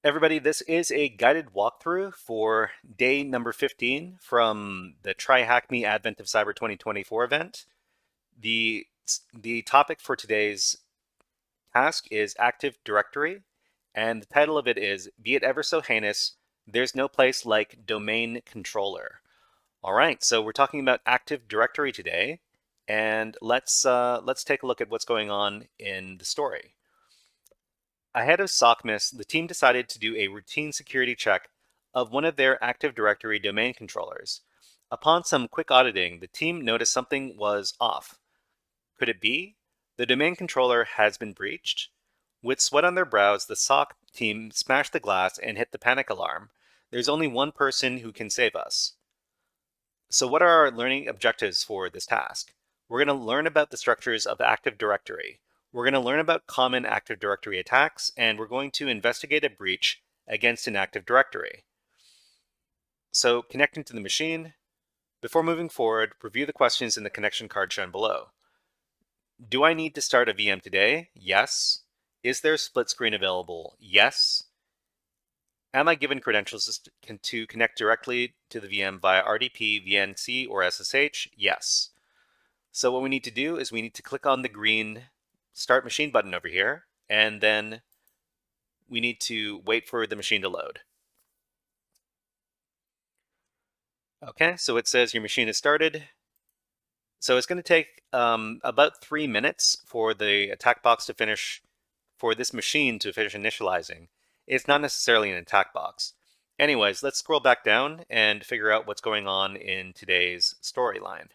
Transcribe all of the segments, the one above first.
Everybody, this is a guided walkthrough for day number 15 from the TryHackMe Advent of Cyber 2024 event. The topic for today's task is Active Directory, and the title of it is Be It Ever So Heinous, There's No Place Like Domain Controller. All right, so we're talking about Active Directory today, and let's take a look at what's going on in the story. Ahead of SOCMIS, the team decided to do a routine security check of one of their Active Directory domain controllers. Upon some quick auditing, the team noticed something was off. Could it be? The domain controller has been breached? With sweat on their brows, the SOC team smashed the glass and hit the panic alarm. There's only one person who can save us. So what are our learning objectives for this task? We're going to learn about the structures of Active Directory. We're going to learn about common Active Directory attacks, and we're going to investigate a breach against an Active Directory. So connecting to the machine. Before moving forward, review the questions in the connection card shown below. Do I need to start a VM today? Yes. Is there a split screen available? Yes. Am I given credentials to connect directly to the VM via RDP, VNC, or SSH? Yes. So what we need to do is we need to click on the green Start Machine button over here, and then we need to wait for the machine to load. Okay, so it says your machine is started. So it's going to take about 3 minutes for the attack box to finish, for this machine to finish initializing. It's not necessarily an attack box. Anyways, let's scroll back down and figure out what's going on in today's storyline.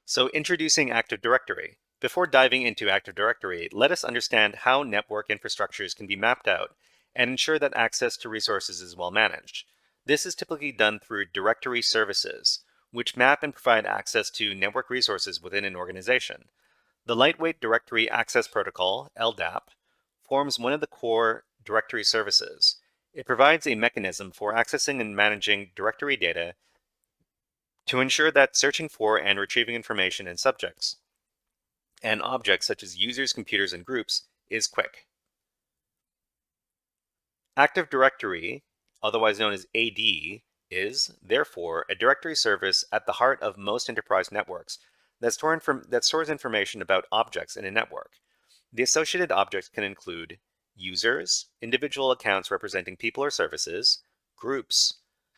So introducing Active Directory. Before diving into Active Directory, let us understand how network infrastructures can be mapped out and ensure that access to resources is well managed. This is typically done through directory services, which map and provide access to network resources within an organization. The Lightweight Directory Access Protocol, LDAP, forms one of the core directory services. It provides a mechanism for accessing and managing directory data to ensure that searching for and retrieving information in subjects and objects such as users, computers, and groups is quick. Active Directory, otherwise known as AD, is, therefore, a directory service at the heart of most enterprise networks that stores information about objects in a network. The associated objects can include users, individual accounts representing people or services, groups,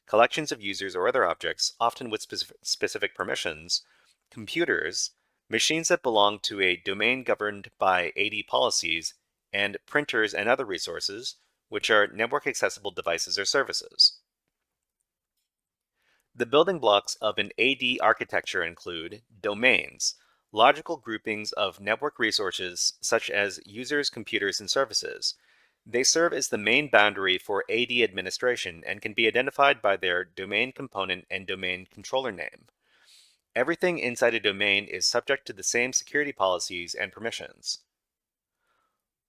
collections of users or other objects, often with specific permissions, computers, machines that belong to a domain governed by AD policies, and printers and other resources, which are network accessible devices or services. The building blocks of an AD architecture include domains, logical groupings of network resources such as users, computers, and services. They serve as the main boundary for AD administration and can be identified by their domain component and domain controller name. Everything inside a domain is subject to the same security policies and permissions.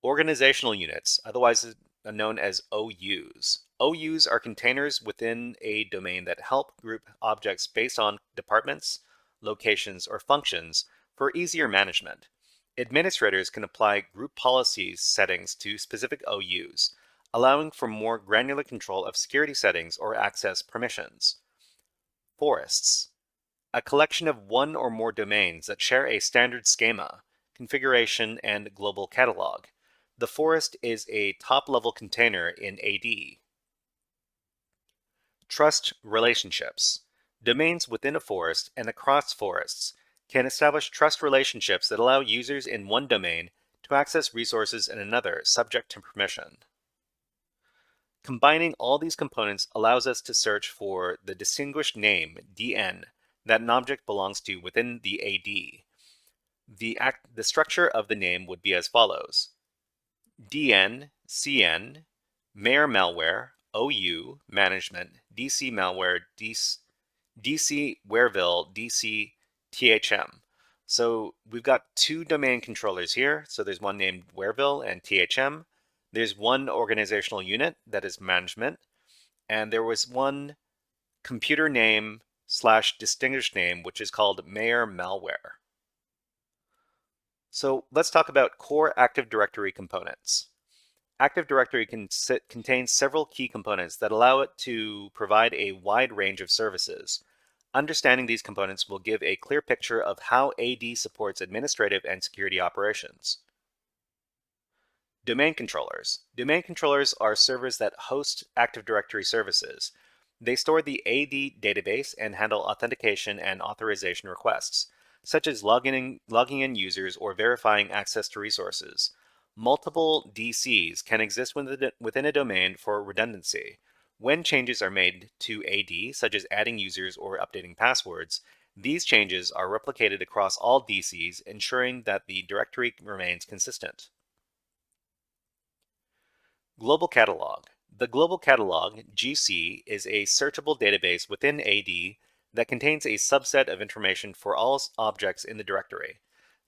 Organizational units, otherwise known as OUs. OUs are containers within a domain that help group objects based on departments, locations, or functions for easier management. Administrators can apply group policies settings to specific OUs, allowing for more granular control of security settings or access permissions. Forests. A collection of one or more domains that share a standard schema, configuration, and global catalog. The forest is a top-level container in AD. Trust relationships. Domains within a forest and across forests can establish trust relationships that allow users in one domain to access resources in another, subject to permission. Combining all these components allows us to search for the distinguished name, DN, that an object belongs to within the AD. The structure of the name would be as follows: DN, CN, Mayor Malware, OU, Management, DC Malware, DC Wareville, DC THM. So we've got two domain controllers here. So there's one named Wareville and THM. There's one organizational unit that is management. And there was one computer name / distinguished name, which is called Mayor Malware. So let's talk about core Active Directory components. Active Directory contains several key components that allow it to provide a wide range of services. Understanding these components will give a clear picture of how AD supports administrative and security operations. Domain controllers. Domain controllers are servers that host Active Directory services. They store the AD database and handle authentication and authorization requests, such as logging in users or verifying access to resources. Multiple DCs can exist within a domain for redundancy. When changes are made to AD, such as adding users or updating passwords, these changes are replicated across all DCs, ensuring that the directory remains consistent. Global Catalog. The Global Catalog, GC, is a searchable database within AD that contains a subset of information for all objects in the directory.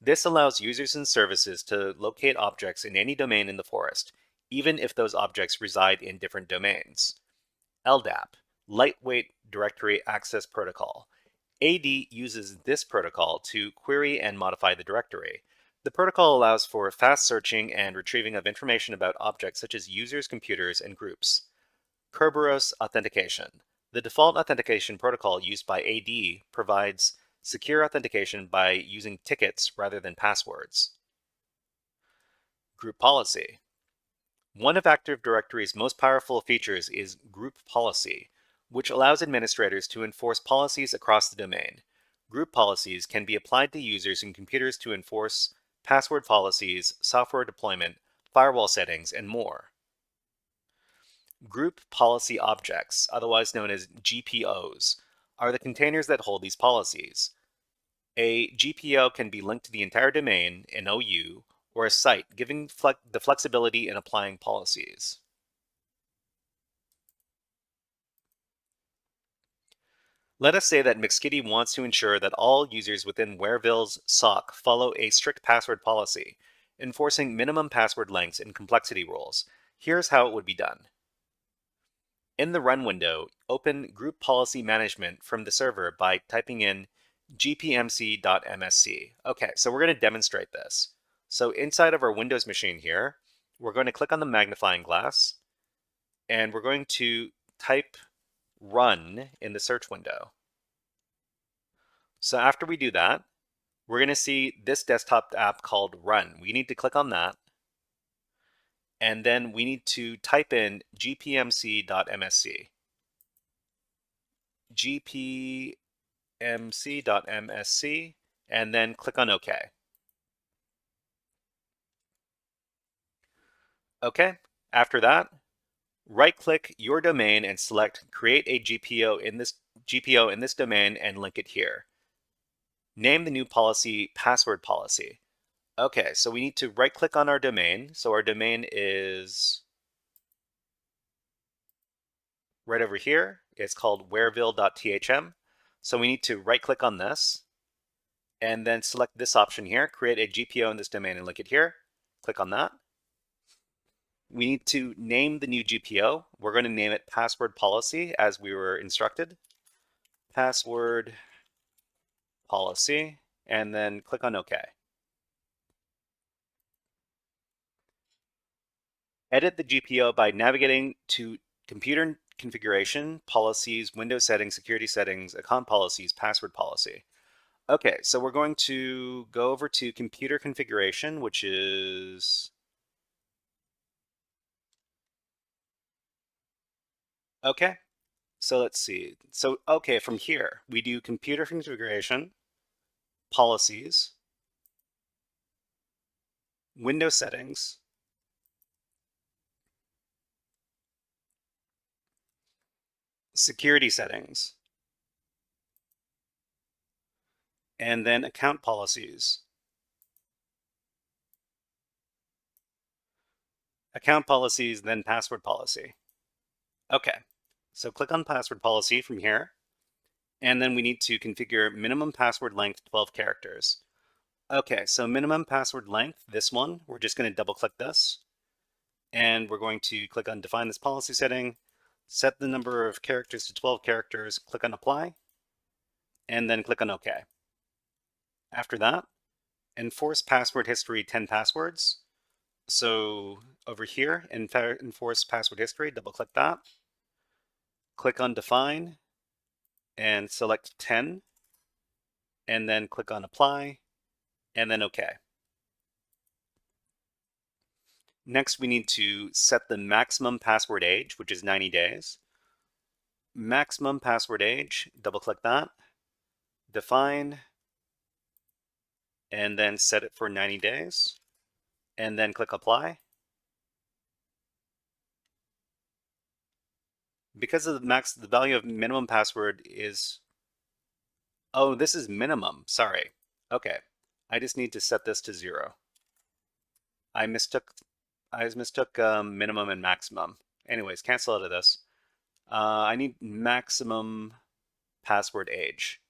This allows users and services to locate objects in any domain in the forest, even if those objects reside in different domains. LDAP, Lightweight Directory Access Protocol. AD uses this protocol to query and modify the directory. The protocol allows for fast searching and retrieving of information about objects such as users, computers, and groups. Kerberos Authentication. The default authentication protocol used by AD provides secure authentication by using tickets rather than passwords. Group Policy. One of Active Directory's most powerful features is Group Policy, which allows administrators to enforce policies across the domain. Group policies can be applied to users and computers to enforce password policies, software deployment, firewall settings, and more. Group Policy Objects, otherwise known as GPOs, are the containers that hold these policies. A GPO can be linked to the entire domain, an OU, or a site, giving the flexibility in applying policies. Let us say that McSkitty wants to ensure that all users within Wareville's SOC follow a strict password policy, enforcing minimum password lengths and complexity rules. Here's how it would be done. In the Run window, open Group Policy Management from the server by typing in gpmc.msc. Okay, so we're going to demonstrate this. So inside of our Windows machine here, we're going to click on the magnifying glass, and we're going to type Run in the search window. So after we do that, we're going to see this desktop app called Run. We need to click on that, and then we need to type in gpmc.msc. gpmc.msc, and then click on OK. Okay, after that, right-click your domain and select Create a GPO in this domain and link it here. Name the new policy Password Policy. Okay, so we need to right-click on our domain. So our domain is right over here. It's called wareville.thm. So we need to right-click on this and then select this option here, create a GPO in this domain and link it here. Click on that. We need to name the new GPO. We're going to name it Password Policy as we were instructed. Password Policy, and then click on OK. Edit the GPO by navigating to Computer Configuration, Policies, Windows Settings, Security Settings, Account Policies, Password Policy. Okay, so we're going to go over to Computer Configuration, which is... Okay, so let's see. So, okay, from here, we do Computer Configuration, Policies, Windows Settings, Security Settings, and then Account Policies. Account Policies, then Password Policy. Okay, so click on Password Policy from here, and then we need to configure minimum password length 12 characters. Okay, so minimum password length, this one, we're just going to double click this. And we're going to click on define this policy setting, set the number of characters to 12 characters, click on apply, and then click on OK. After that, enforce password history 10 passwords. So over here, enforce password history, double click that. Click on define and select 10, and then click on apply, and then OK. Next, we need to set the maximum password age, which is 90 days. Maximum password age, double click that, define, and then set it for 90 days, and then click apply. Because of the value of minimum password is, oh, this is minimum, sorry. Okay, I just need to set this to 0. I mistook minimum and maximum. Anyways, cancel out of this. I need maximum password age.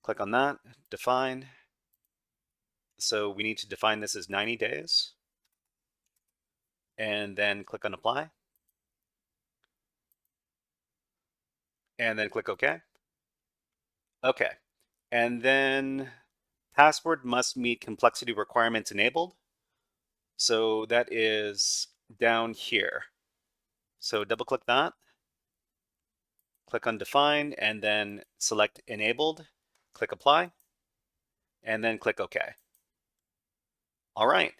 Click on that, define. So we need to define this as 90 days. And then click on apply. And then click OK. Okay. And then password must meet complexity requirements enabled. So that is down here. So double click that. Click on define and then select enabled. Click apply. And then click OK. All right.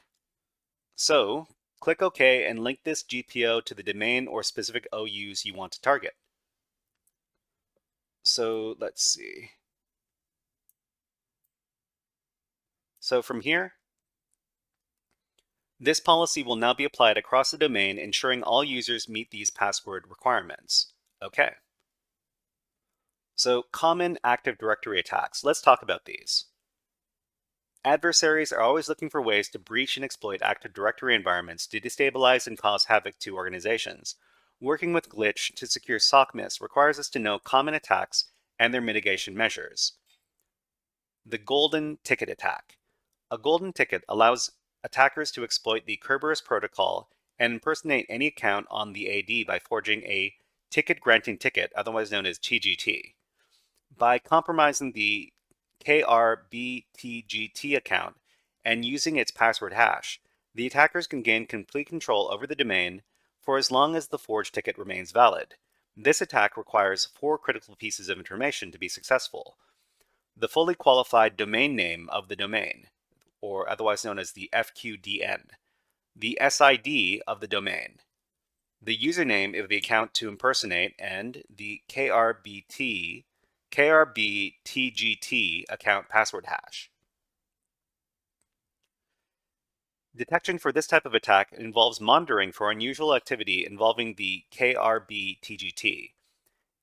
So click OK and link this GPO to the domain or specific OUs you want to target. So let's see. So from here, this policy will now be applied across the domain, ensuring all users meet these password requirements. Okay. So common Active Directory attacks. Let's talk about these. Adversaries are always looking for ways to breach and exploit Active Directory environments to destabilize and cause havoc to organizations. Working with Glitch to secure SOCMIS requires us to know common attacks and their mitigation measures. The Golden Ticket Attack. A golden ticket allows attackers to exploit the Kerberos protocol and impersonate any account on the AD by forging a ticket-granting ticket, otherwise known as TGT. By compromising the KRBTGT account and using its password hash, the attackers can gain complete control over the domain for as long as the forged ticket remains valid. This attack requires 4 critical pieces of information to be successful. The fully qualified domain name of the domain, or otherwise known as the FQDN, the SID of the domain, the username of the account to impersonate, and the KRBTGT account password hash. Detection for this type of attack involves monitoring for unusual activity involving the KRBTGT.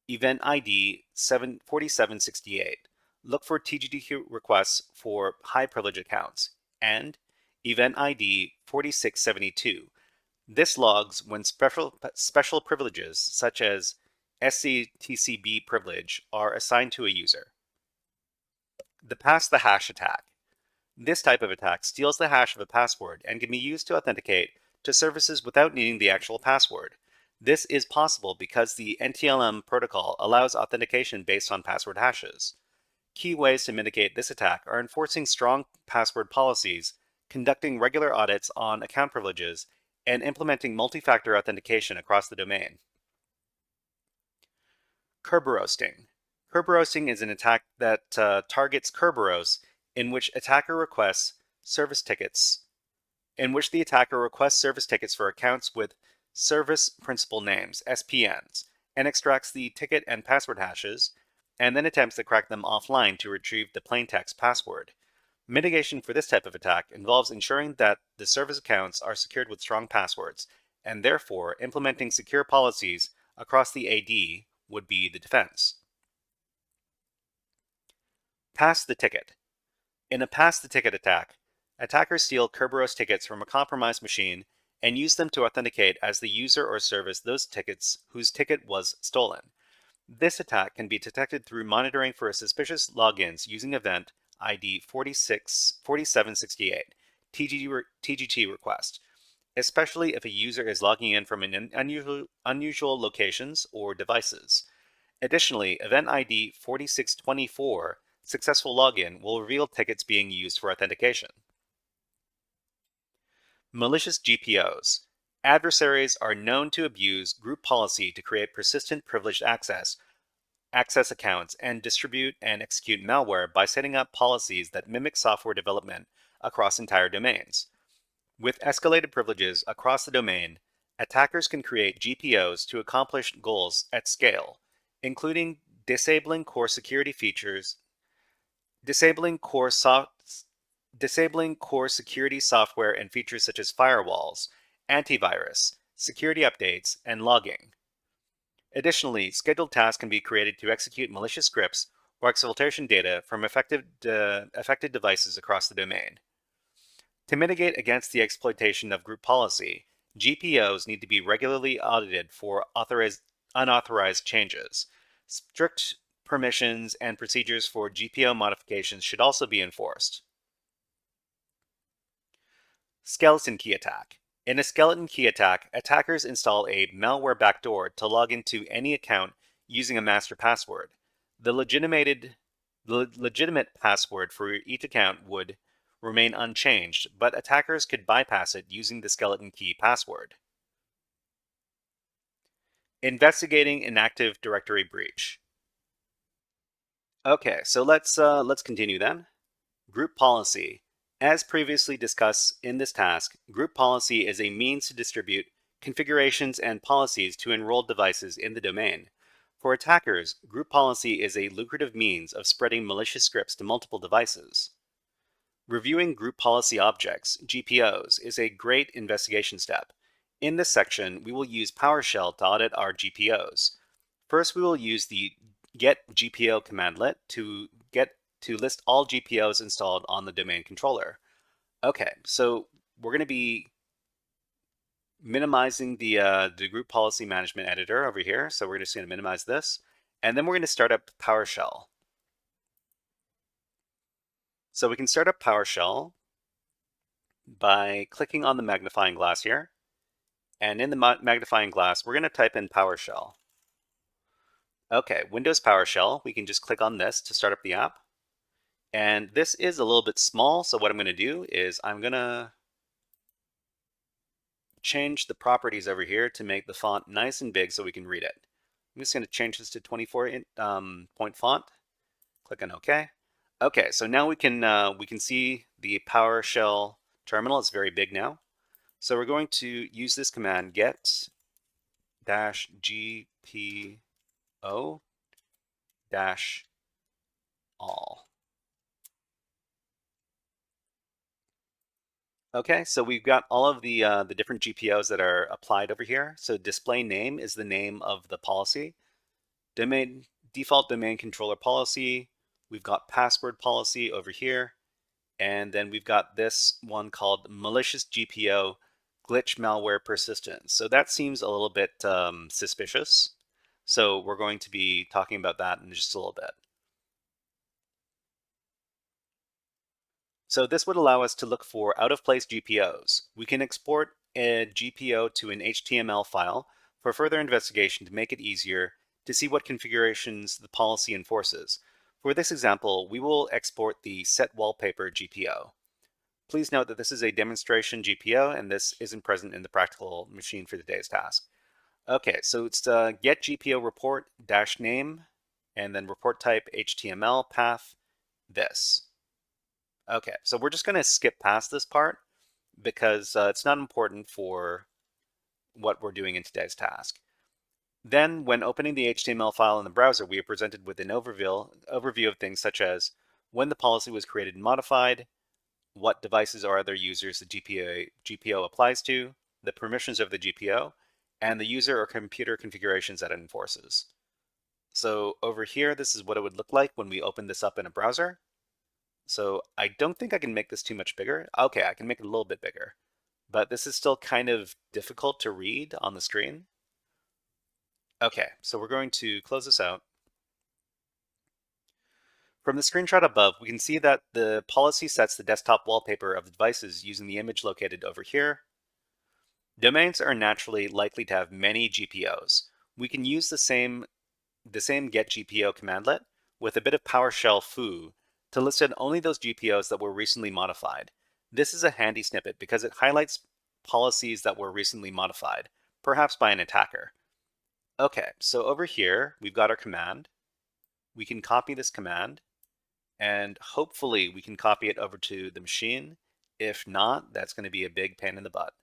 Event ID 4768. Look for TGT requests for high privilege accounts, and Event ID 4672. This logs when special privileges, such as SCTCB privilege, are assigned to a user. The Pass the Hash attack. This type of attack steals the hash of a password and can be used to authenticate to services without needing the actual password. This is possible because the NTLM protocol allows authentication based on password hashes. Key ways to mitigate this attack are enforcing strong password policies, conducting regular audits on account privileges, and implementing multi-factor authentication across the domain. Kerberosing. Kerberosing is an attack that targets Kerberos, in which the attacker requests service tickets for accounts with service principal names, SPNs, and extracts the ticket and password hashes, and then attempts to crack them offline to retrieve the plaintext password. Mitigation for this type of attack involves ensuring that the service accounts are secured with strong passwords, and therefore implementing secure policies across the AD would be the defense. Pass the ticket. In a pass the ticket attack, attackers steal Kerberos tickets from a compromised machine and use them to authenticate as the user or service whose ticket was stolen. This attack can be detected through monitoring for suspicious logins using event ID 4768 TGT request, especially if a user is logging in from an unusual locations or devices. Additionally, event ID 4624 successful login will reveal tickets being used for authentication. Malicious GPOs. Adversaries are known to abuse group policy to create persistent privileged access accounts and distribute and execute malware by setting up policies that mimic software development across entire domains. With escalated privileges across the domain, attackers can create GPOs to accomplish goals at scale, including disabling core security features, disabling core security software and features such as firewalls, antivirus, security updates, and logging. Additionally, scheduled tasks can be created to execute malicious scripts or exfiltration data from affected devices across the domain. To mitigate against the exploitation of group policy, GPOs need to be regularly audited for unauthorized changes. Strict permissions and procedures for GPO modifications should also be enforced. Skeleton key attack. In a skeleton key attack, attackers install a malware backdoor to log into any account using a master password. The legitimate password for each account would remain unchanged, but attackers could bypass it using the skeleton key password. Investigating an Active Directory breach. Okay, so let's continue then. Group policy. As previously discussed in this task, group policy is a means to distribute configurations and policies to enrolled devices in the domain. For attackers, group policy is a lucrative means of spreading malicious scripts to multiple devices. Reviewing group policy objects, GPOs, is a great investigation step. In this section, we will use PowerShell to audit our GPOs. First, we will use the getGPO commandlet to list all GPOs installed on the domain controller. Okay, so we're going to be minimizing the group policy management editor over here. So we're just going to minimize this, and then we're going to start up PowerShell. So we can start up PowerShell by clicking on the magnifying glass here. And in the magnifying glass, we're going to type in PowerShell. Okay, Windows PowerShell, we can just click on this to start up the app. And this is a little bit small, so what I'm going to do is I'm going to change the properties over here to make the font nice and big so we can read it. I'm just going to change this to 24-point font. Click on OK. Okay, so now we can see the PowerShell terminal. It's very big now. So we're going to use this command get-gpo-all. Okay, so we've got all of the different GPOs that are applied over here. So display name is the name of the policy. Default domain controller policy. We've got password policy over here. And then we've got this one called malicious GPO glitch malware persistence. So that seems a little bit suspicious. So we're going to be talking about that in just a little bit. So this would allow us to look for out-of-place GPOs. We can export a GPO to an HTML file for further investigation to make it easier to see what configurations the policy enforces. For this example, we will export the set wallpaper GPO. Please note that this is a demonstration GPO and this isn't present in the practical machine for today's task. Okay, so it's get GPO report -name and then report type HTML path this. Okay, so we're just going to skip past this part because it's not important for what we're doing in today's task. Then, when opening the HTML file in the browser, we are presented with an overview of things such as when the policy was created and modified, what devices or other users the GPO applies to, the permissions of the GPO, and the user or computer configurations that it enforces. So over here, this is what it would look like when we open this up in a browser. So I don't think I can make this too much bigger. Okay, I can make it a little bit bigger, but this is still kind of difficult to read on the screen. Okay, so we're going to close this out. From the screenshot above, we can see that the policy sets the desktop wallpaper of the devices using the image located over here. Domains are naturally likely to have many GPOs. We can use the same get GPO commandlet with a bit of PowerShell foo to list in only those GPOs that were recently modified. This is a handy snippet because it highlights policies that were recently modified, perhaps by an attacker. Okay, so over here, we've got our command. We can copy this command, and hopefully we can copy it over to the machine. If not, that's going to be a big pain in the butt.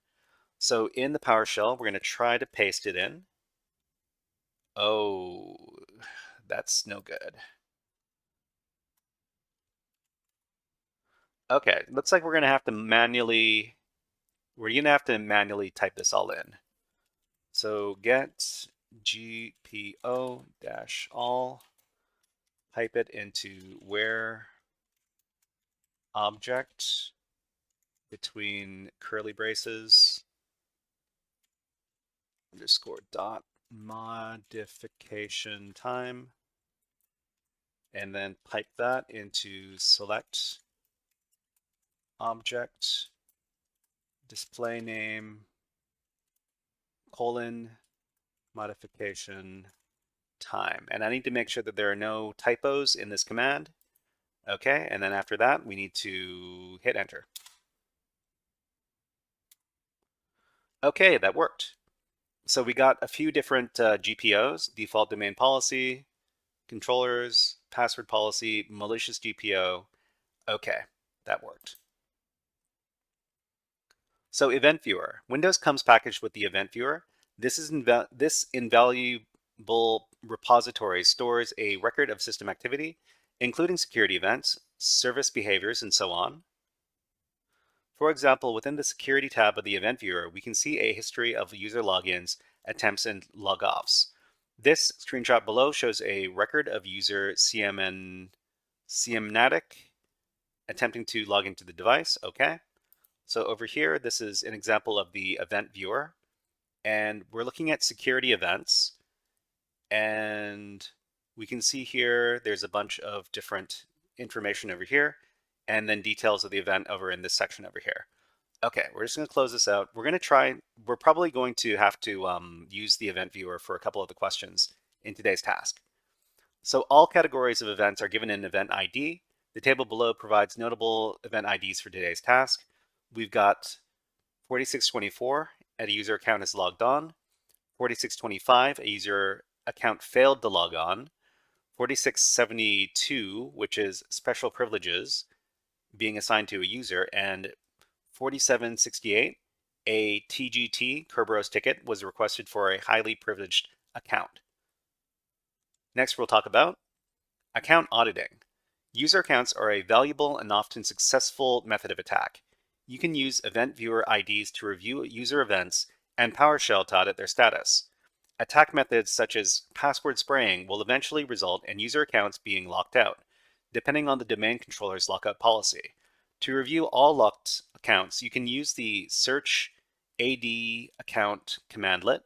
So in the PowerShell, we're going to try to paste it in. Oh, that's no good. Okay, looks like we're going to have to manually type this all in. So get GPO-all, type it into where object between curly braces underscore dot modification time, and then pipe that into select object display name colon modification time. And I need to make sure that there are no typos in this command. Okay, and then after that, we need to hit enter. Okay, that worked. So we got a few different GPOs, default domain policy, controllers, password policy, malicious GPO. Okay, that worked. So Event Viewer. Windows comes packaged with the Event Viewer. This invaluable repository stores a record of system activity, including security events, service behaviors, and so on. For example, within the Security tab of the Event Viewer, we can see a history of user logins, attempts, and logoffs. This screenshot below shows a record of user CMNatic attempting to log into the device. Okay. So over here, this is an example of the Event Viewer. And we're looking at security events. And we can see here, there's a bunch of different information over here, and then details of the event over in this section over here. Okay, we're just going to close this out. We're probably going to have to use the Event Viewer for a couple of the questions in today's task. So all categories of events are given an event ID. The table below provides notable event IDs for today's task. We've got 4624, a user account is logged on. 4625, a user account failed to log on. 4672, which is special privileges being assigned to a user, and 4768, a TGT, Kerberos ticket, was requested for a highly privileged account. Next, we'll talk about account auditing. User accounts are a valuable and often successful method of attack. You can use Event Viewer IDs to review user events and PowerShell to audit their status. Attack methods such as password spraying will eventually result in user accounts being locked out, depending on the domain controller's lockout policy. To review all locked accounts, you can use the search AD account commandlet,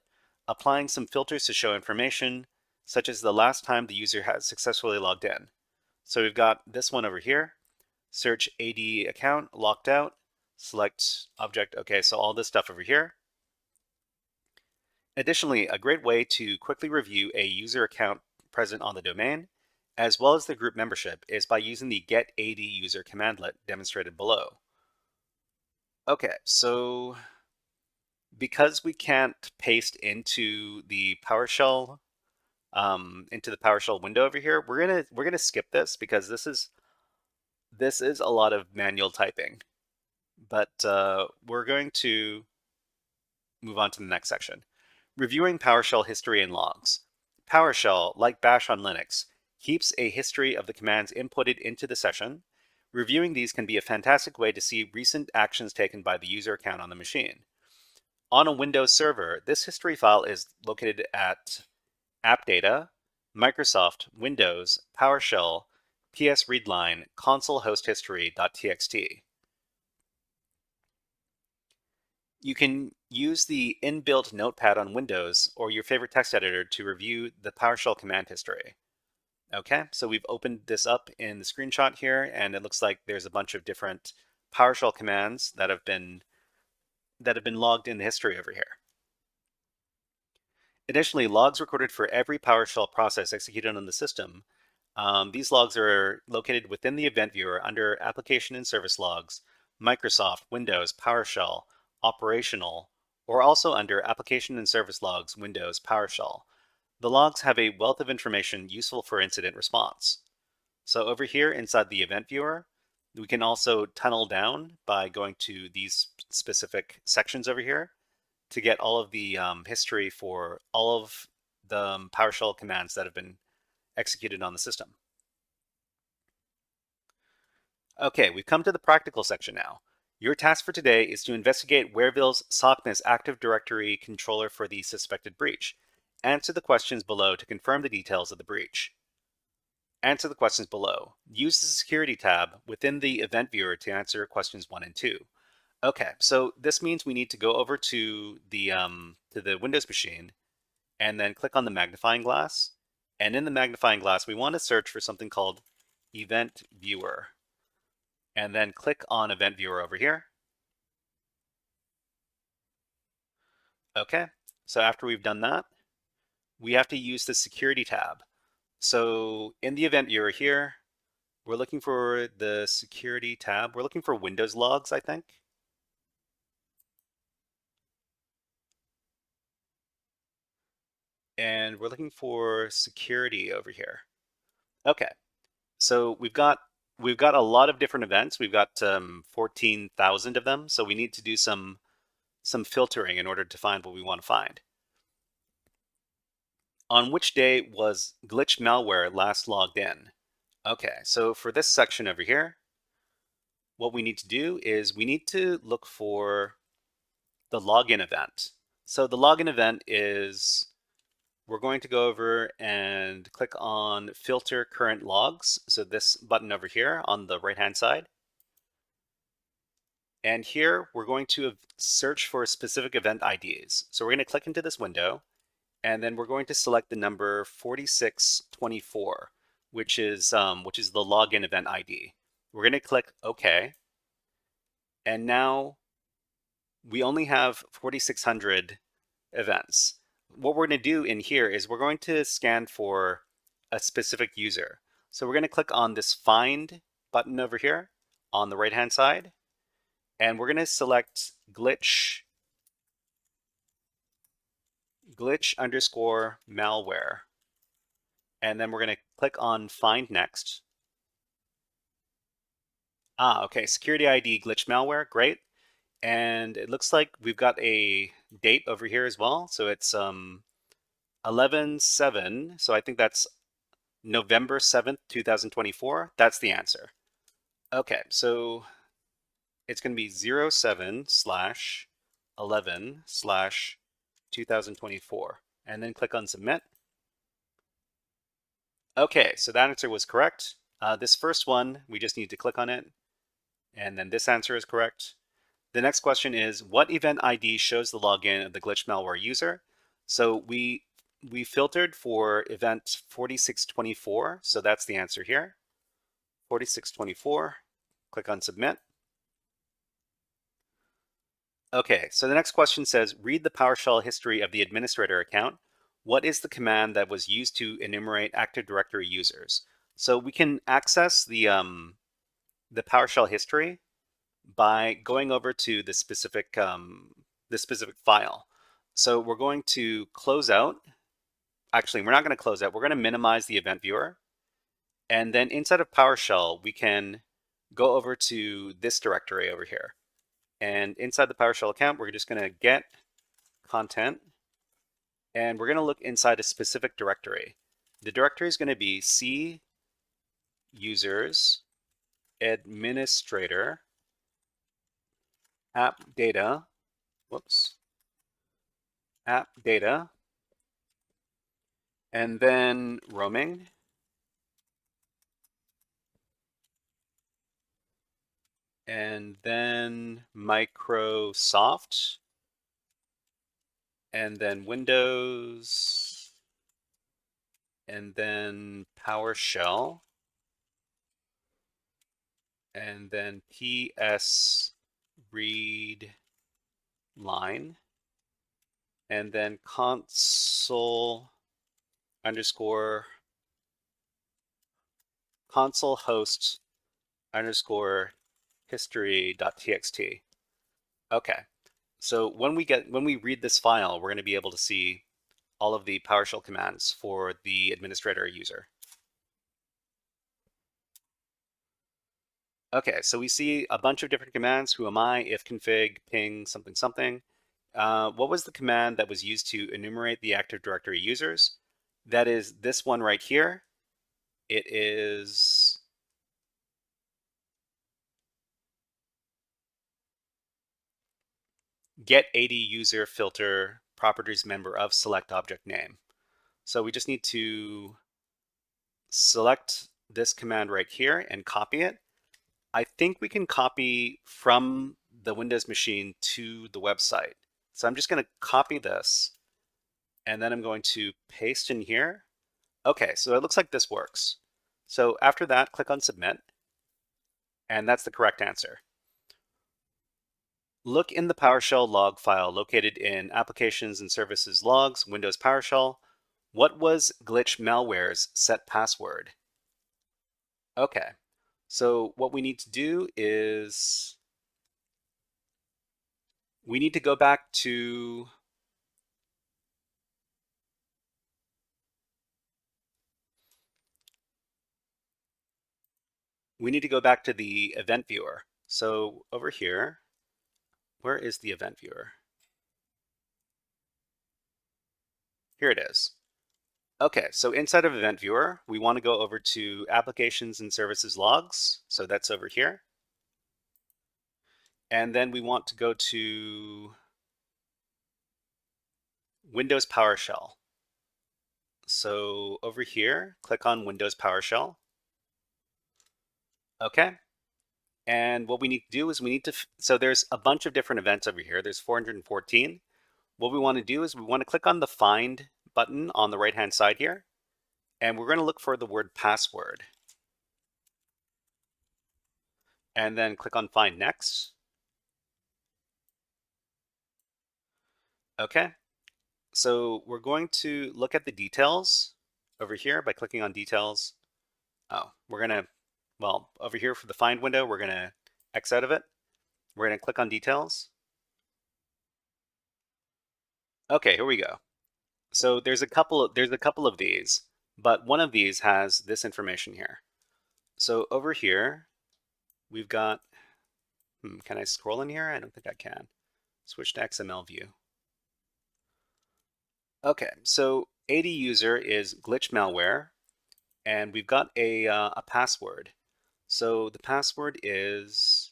applying some filters to show information, such as the last time the user has successfully logged in. So we've got this one over here, search AD account, locked out, select object. Okay, so all this stuff over here. Additionally, a great way to quickly review a user account present on the domain, as well as the group membership, is by using the get AD user commandlet demonstrated below. Okay, so because we can't paste into the PowerShell window over here, we're gonna skip this because this is a lot of manual typing. But we're going to move on to the next section. Reviewing PowerShell history and logs. PowerShell, like Bash on Linux, keeps a history of the commands inputted into the session. Reviewing these can be a fantastic way to see recent actions taken by the user account on the machine. On a Windows server, this history file is located at AppData, Microsoft, Windows, PowerShell, PS readline, console host history.txt. You can use the inbuilt notepad on Windows or your favorite text editor to review the PowerShell command history. Okay, so we've opened this up in the screenshot here, and it looks like there's a bunch of different PowerShell commands that have been logged in the history over here. Additionally, logs recorded for every PowerShell process executed on the system. These logs are located within the event viewer under Application and Service Logs, Microsoft, Windows, PowerShell, Operational, or also under Application and Service Logs, Windows, PowerShell. The logs have a wealth of information useful for incident response. So over here inside the event viewer, we can also tunnel down by going to these specific sections over here to get all of the history for all of the PowerShell commands that have been executed on the system. Okay, we've come to the practical section now. Your task for today is to investigate Wareville's SOCNAS Active Directory controller for the suspected breach. Answer the questions below to confirm the details of the breach. Answer the questions below. Use the security tab within the event viewer to answer questions 1 and 2. Okay, so this means we need to go over to the Windows machine and then click on the magnifying glass. And in the magnifying glass, we want to search for something called Event Viewer. And then click on Event Viewer over here. Okay, so after we've done that, we have to use the security tab. So in the Event Viewer here, we're looking for the security tab. We're looking for Windows logs, I think. And we're looking for security over here. Okay, so we've got a lot of different events. We've got 14,000 of them, so we need to do some filtering in order to find what we want to find. On which day was glitch malware last logged in? Okay, so for this section over here, what we need to do is we need to look for the login event. So the login event is, we're going to go over and click on Filter Current Logs. So this button over here on the right-hand side. And here we're going to search for specific event IDs. So we're going to click into this window, and then we're going to select the number 4624, which is the login event ID. We're going to click OK. And now we only have 4,600 events. What we're going to do in here is we're going to scan for a specific user. So we're going to click on this Find button over here on the right-hand side, and we're going to select glitch underscore malware. And then we're going to click on Find Next. Okay, security ID glitch malware, great. And it looks like we've got a date over here as well. So it's 11/7. So I think that's November 7th, 2024. That's the answer. Okay, so it's going to be 07/11/2024. And then click on Submit. Okay, so that answer was correct. This first one, we just need to click on it. And then this answer is correct. The next question is, what event ID shows the login of the glitch malware user? So we filtered for event 4624, so that's the answer here. 4624, click on Submit. Okay, so the next question says, read the PowerShell history of the administrator account. What is the command that was used to enumerate Active Directory users? So we can access the PowerShell history by going over to the specific file. So we're going to close out. Actually, we're not going to close out. We're going to minimize the event viewer. And then inside of PowerShell, we can go over to this directory over here. And inside the PowerShell account, we're just going to get content. And we're going to look inside a specific directory. The directory is going to be C users administrator app data, app data, and then roaming, and then Microsoft, and then Windows, and then PowerShell, and then PS read line, and then console host underscore history.txt. Okay, so when we read this file, we're going to be able to see all of the PowerShell commands for the administrator user. Okay, so we see a bunch of different commands. Who am I? If config, ping, something, something. What was the command that was used to enumerate the Active Directory users? That is this one right here. It is get 80 user filter properties member of select object name. So we just need to select this command right here and copy it. I think we can copy from the Windows machine to the website. So I'm just going to copy this, and then I'm going to paste in here. Okay, so it looks like this works. So after that, click on Submit, and that's the correct answer. Look in the PowerShell log file located in Applications and Services Logs, Windows PowerShell. What was Glitch Malware's set password? Okay, so what we need to do is we need to go back to the event viewer. So over here, where is the event viewer? Here it is. Okay, so inside of Event Viewer, we want to go over to Applications and Services Logs. So that's over here. And then we want to go to Windows PowerShell. So over here, click on Windows PowerShell. Okay. And what we need to do is so there's a bunch of different events over here. There's 414. What we want to do is we want to click on the Find button on the right-hand side here. And we're going to look for the word password. And then click on Find Next. Okay. So we're going to look at the details over here by clicking on Details. Oh, over here for the Find window, we're going to X out of it. We're going to click on Details. Okay, here we go. So there's a couple of these, but one of these has this information here. So over here, we've got, can I scroll in here? I don't think I can. Switch to XML view. Okay, so 80 user is glitch malware, and we've got a password. So the password is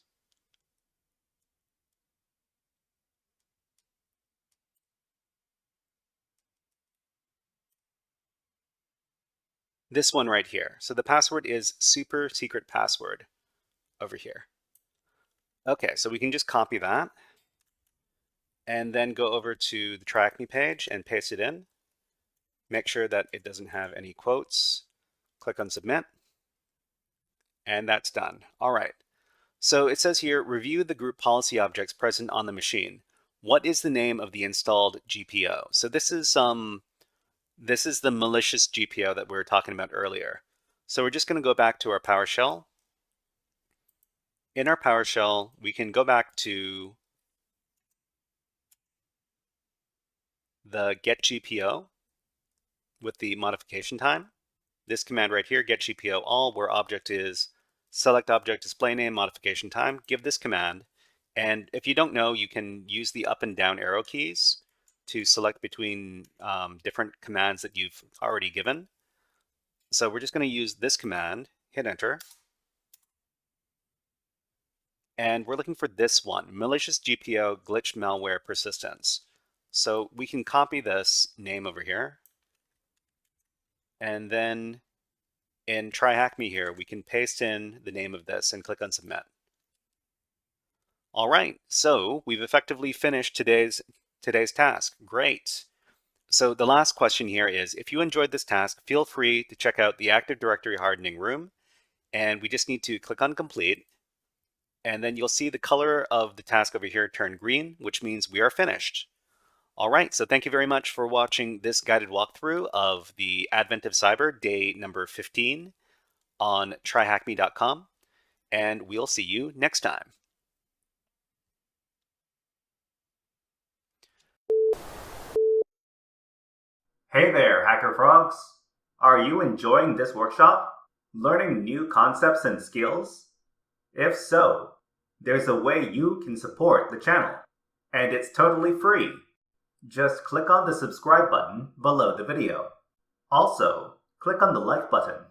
this one right here. So the password is super secret password over here. Okay, so we can just copy that and then go over to the TryHackMe page and paste it in. Make sure that it doesn't have any quotes. Click on Submit, and that's done. All right. So it says here, review the group policy objects present on the machine. What is the name of the installed GPO? So this is the malicious GPO that we were talking about earlier. So we're just going to go back to our PowerShell. In our PowerShell, we can go back to the get GPO with the modification time. This command right here, get GPO all, where object is select object display name modification time. Give this command, and if you don't know, you can use the up and down arrow keys to select between different commands that you've already given. So we're just going to use this command, hit enter, and we're looking for this one, malicious GPO glitch malware persistence. So we can copy this name over here, and then in TryHackMe here, we can paste in the name of this and click on Submit. All right, so we've effectively finished today's task. Great. So the last question here is, if you enjoyed this task, feel free to check out the Active Directory hardening room, and we just need to click on complete, and then you'll see the color of the task over here turn green, which means we are finished. All right, so thank you very much for watching this guided walkthrough of the Advent of Cyber, day number 15 on tryhackme.com, and we'll see you next time. Hey there, HackerFrogs! Are you enjoying this workshop? Learning new concepts and skills? If so, there's a way you can support the channel, and it's totally free. Just click on the subscribe button below the video. Also, click on the like button.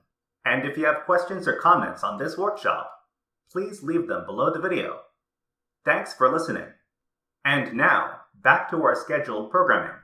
And if you have questions or comments on this workshop, please leave them below the video. Thanks for listening. And now, back to our scheduled programming.